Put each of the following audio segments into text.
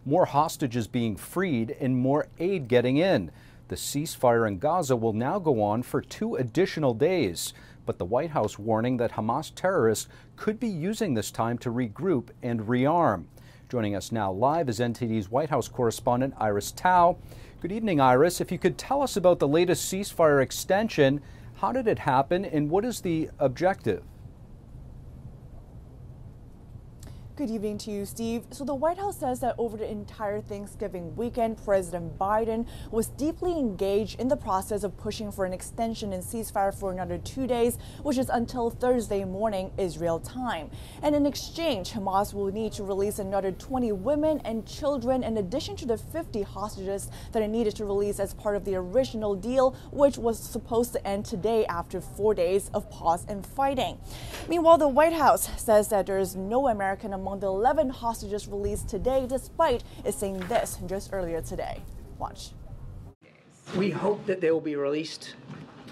more hostages being freed and more aid getting in. The ceasefire in Gaza will now go on for 2 additional days, but the White House warning that Hamas terrorists could be using this time to regroup and rearm. Joining us now live is NTD's White House correspondent Iris Tao. Good evening, Iris. If you could tell us about the latest ceasefire extension, how did it happen and what is the objective? Good evening to you, Steve. So the White House says that over the entire Thanksgiving weekend, President Biden was deeply engaged in the process of pushing for an extension in ceasefire for another 2 days, which is until Thursday morning, Israel time. And in exchange, Hamas will need to release another 20 women and children in addition to the 50 hostages that are needed to release as part of the original deal, which was supposed to end today after 4 days of pause and fighting. Meanwhile, the White House says that there is no American among the 11 hostages released today, despite it saying this just earlier today. Watch. We hope that they will be released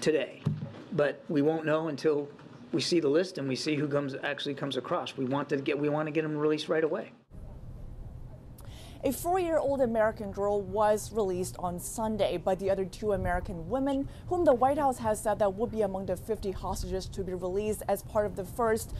today, but we won't know until we see the list and we see who actually comes across. We want to get them released right away. A 4-year-old American girl was released on Sunday, but the other 2 American women, whom the White House has said that would be among the 50 hostages to be released as part of the first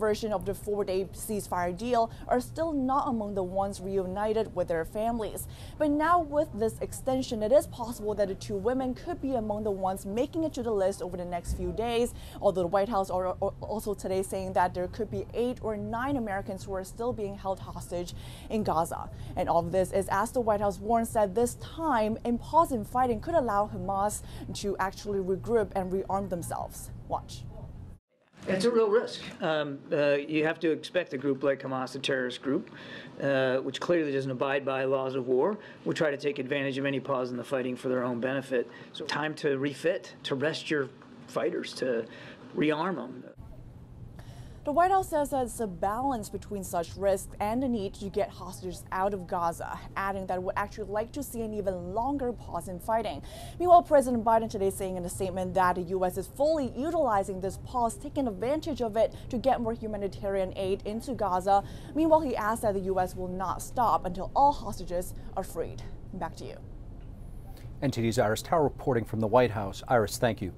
version of the 4-day ceasefire deal, are still not among the ones reunited with their families. But now with this extension, it is possible that the 2 women could be among the ones making it to the list over the next few days, although the White House are also today saying that there could be 8 or 9 Americans who are still being held hostage in Gaza. And all of this is as the White House warns that this time in pause in fighting could allow Hamas to actually regroup and rearm themselves. Watch. It's a real risk. You have to expect a group like Hamas, a terrorist group, which clearly doesn't abide by laws of war, will try to take advantage of any pause in the fighting for their own benefit. So time to refit, to rest your fighters, to rearm them. The White House says that it's a balance between such risks and the need to get hostages out of Gaza, adding that it would actually like to see an even longer pause in fighting. Meanwhile, President Biden today saying in a statement that the U.S. is fully utilizing this pause, taking advantage of it to get more humanitarian aid into Gaza. Meanwhile, he asked that the U.S. will not stop until all hostages are freed. Back to you. NTD's Iris Tao reporting from the White House. Iris, thank you.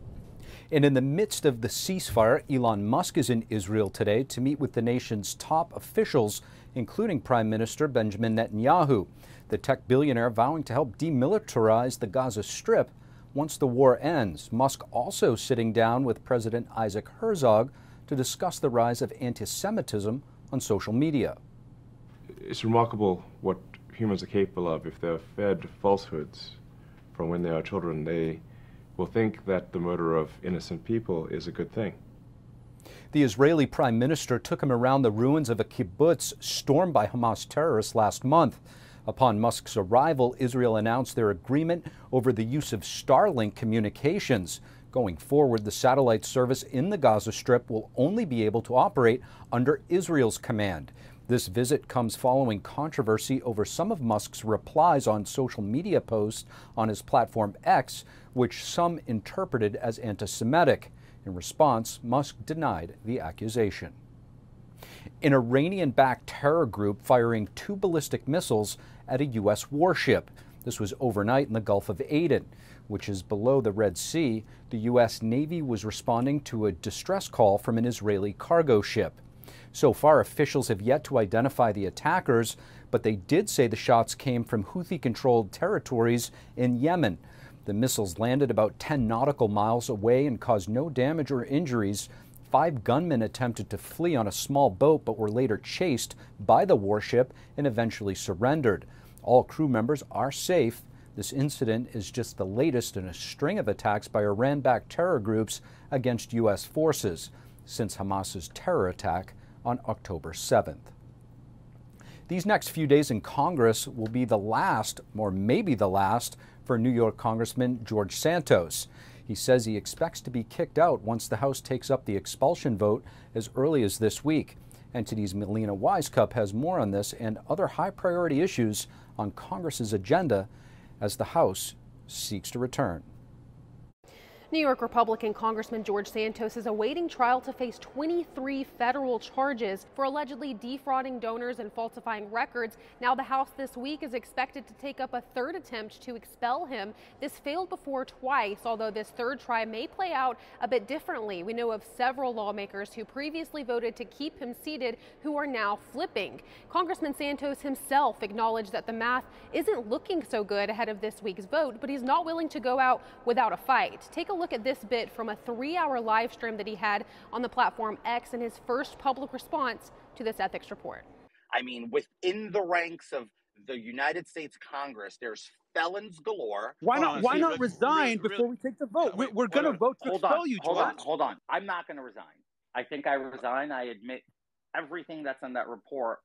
And in the midst of the ceasefire, Elon Musk is in Israel today to meet with the nation's top officials, including Prime Minister Benjamin Netanyahu. The tech billionaire vowing to help demilitarize the Gaza Strip once the war ends. Musk also sitting down with President Isaac Herzog to discuss the rise of anti-Semitism on social media. It's remarkable what humans are capable of if they're fed falsehoods from when they are children. They will think that the murder of innocent people is a good thing. The Israeli prime minister took him around the ruins of a kibbutz stormed by Hamas terrorists last month. Upon Musk's arrival, Israel announced their agreement over the use of Starlink communications. Going forward, the satellite service in the Gaza Strip will only be able to operate under Israel's command. This visit comes following controversy over some of Musk's replies on social media posts on his platform X, which some interpreted as anti-Semitic. In response, Musk denied the accusation. An Iranian-backed terror group firing 2 ballistic missiles at a U.S. warship. This was overnight in the Gulf of Aden, which is below the Red Sea. The U.S. Navy was responding to a distress call from an Israeli cargo ship. So far, officials have yet to identify the attackers, but they did say the shots came from Houthi-controlled territories in Yemen. The missiles landed about 10 nautical miles away and caused no damage or injuries. 5 gunmen attempted to flee on a small boat but were later chased by the warship and eventually surrendered. All crew members are safe. This incident is just the latest in a string of attacks by Iran-backed terror groups against U.S. forces since Hamas's terror attack on October 7th. These next few days in Congress will be the last, or maybe the last, for New York Congressman George Santos. He says he expects to be kicked out once the House takes up the expulsion vote as early as this week. NTD's Melina Wisecup has more on this and other high-priority issues on Congress's agenda as the House seeks to return. New York Republican Congressman George Santos is awaiting trial to face 23 federal charges for allegedly defrauding donors and falsifying records. Now the House this week is expected to take up a third attempt to expel him. This failed before twice, although this third try may play out a bit differently. We know of several lawmakers who previously voted to keep him seated who are now flipping. Congressman Santos himself acknowledged that the math isn't looking so good ahead of this week's vote, but he's not willing to go out without a fight. Take a look at this bit from a 3-hour live stream that he had on the platform X in his first public response to this ethics report. I mean, within the ranks of the United States Congress, there's felons galore. Why not resign before we take the vote? We're going to vote to expel you, George. Hold on. I'm not going to resign. I think I resign. I admit everything that's in that report.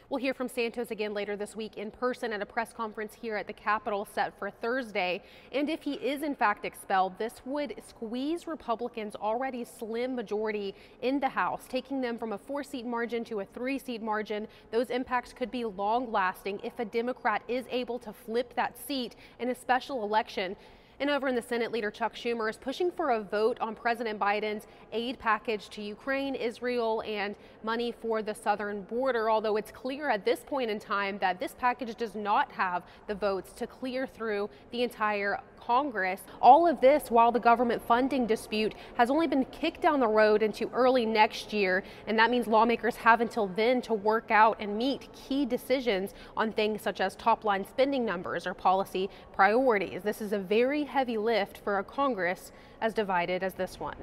We'll hear from Santos again later this week in person at a press conference here at the Capitol set for Thursday. And if he is in fact expelled, this would squeeze Republicans' already slim majority in the House, taking them from a 4-seat margin to a 3-seat margin. Those impacts could be long lasting if a Democrat is able to flip that seat in a special election. And over in the Senate, Leader Chuck Schumer is pushing for a vote on President Biden's aid package to Ukraine, Israel, and money for the southern border, although it's clear at this point in time that this package does not have the votes to clear through the entire Congress. All of this while the government funding dispute has only been kicked down the road into early next year, and that means lawmakers have until then to work out and meet key decisions on things such as top-line spending numbers or policy priorities. This is a very heavy lift for a Congress as divided as this one.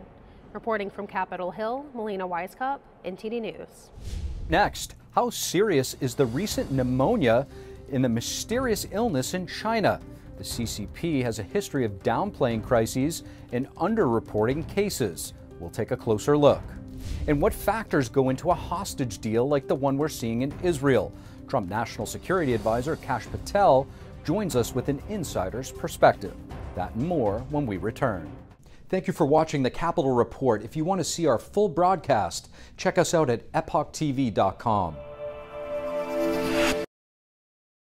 Reporting from Capitol Hill, Melina Weisskopf, NTD News. Next, how serious is the recent pneumonia in the mysterious illness in China? The CCP has a history of downplaying crises and underreporting cases. We'll take a closer look. And what factors go into a hostage deal like the one we're seeing in Israel? Trump National Security Advisor Kash Patel joins us with an insider's perspective. That and more when we return. Thank you for watching the Capitol Report. If you want to see our full broadcast, check us out at epochtv.com.